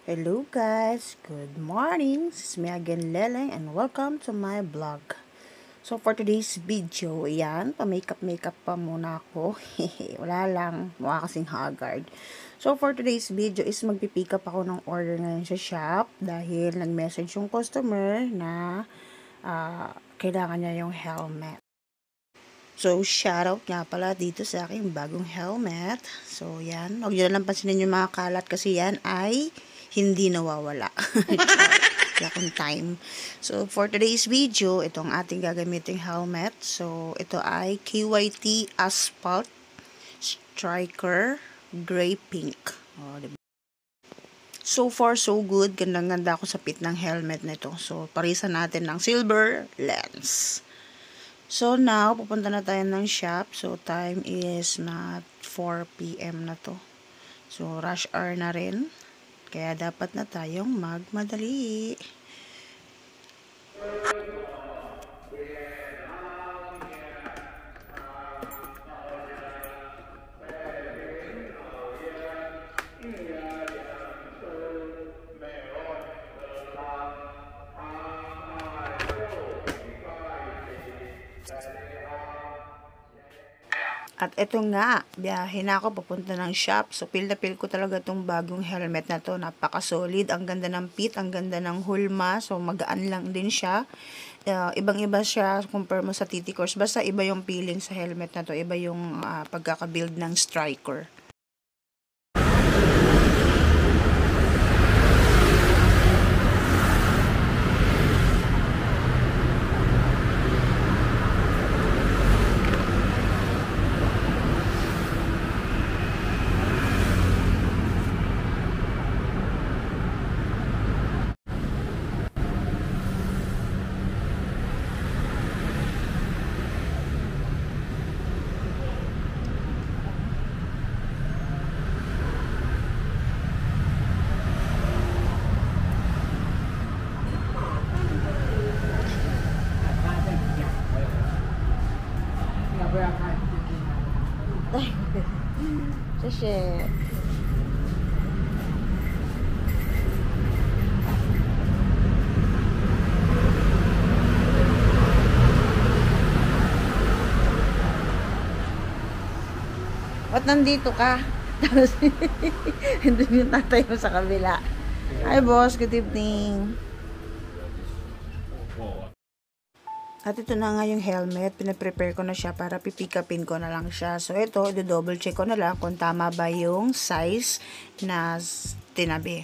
Hello guys, good morning. This is me again, Leleng, and welcome to my vlog. So for today's video, yan, pa-makeup pa muna ako. Wala lang, mukha kasing haggard. So for today's video is magpipick up ako ng order ngayon sa shop dahil nag-message yung customer na kailangan niya yung helmet. So, shoutout nga pala dito sa aking bagong helmet. So, yan. Huwag nyo na lang pansinin yung mga kalat kasi yan ay hindi nawawala. Wala akong time. So, for today's video, itong ating gagamiting helmet. So, ito ay KYT Asphalt Striker Gray Pink. Oh, diba? So far, so good. Gandang-ganda ako sa fit ng helmet nito. So, parisan natin ng silver lens. So, now, pupunta na tayo ng shop. So, time is not 4 PM na to. So, rush hour na rin. Kaya, dapat na tayong magmadali. At eto nga, biyahe na ako papunta ng shop. So, feel na feel ko talaga itong bagong helmet na to. Napaka-solid. Ang ganda ng fit, ang ganda ng hulma. So, magaan lang din siya. Ibang-iba siya compare mo sa TT Course. Basta iba yung feeling sa helmet na to. Iba yung pagkakabuild ng striker. Shit. Ba't nandito ka? Tapos, hindi yung tatay mo sa kabila. Hi boss, good evening. At ito na nga yung helmet, pinaprepare ko na siya para pipick upin ko na lang siya. So ito, i-double check ko na lang kung tama ba yung size na tinabi.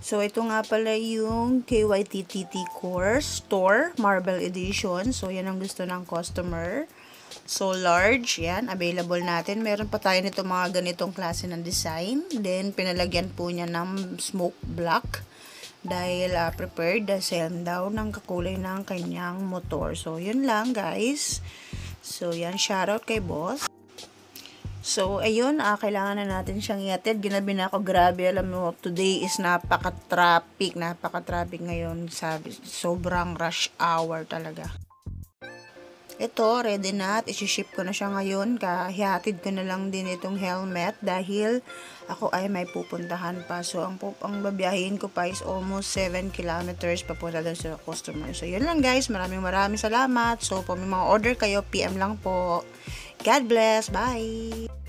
So ito nga pala yung KYT TT Course Store Marble Edition. So yan ang gusto ng customer. So large, yan, available natin. Meron pa tayo nito mga ganitong klase ng design. Then pinalagyan po niya ng smoke black. Dahil prepared the same daw ng kakulay ng kanyang motor. So, yun lang guys. So, yan. Shoutout kay boss. So, ayun. Kailangan na natin siyang iatid. Ginabi na ako. Grabe. Alam mo, today is napaka-traffic. Napaka-traffic ngayon. Sabi, sobrang rush hour talaga. Ito, ready na at isi-ship ko na siya ngayon. Hihatid ko na lang din itong helmet dahil ako ay may pupuntahan pa. So, ang babiyahin ko pa is almost 7 kilometers papunta doon sa customer. So, yun lang guys. Maraming salamat. So, kung may mga order kayo, PM lang po. God bless. Bye!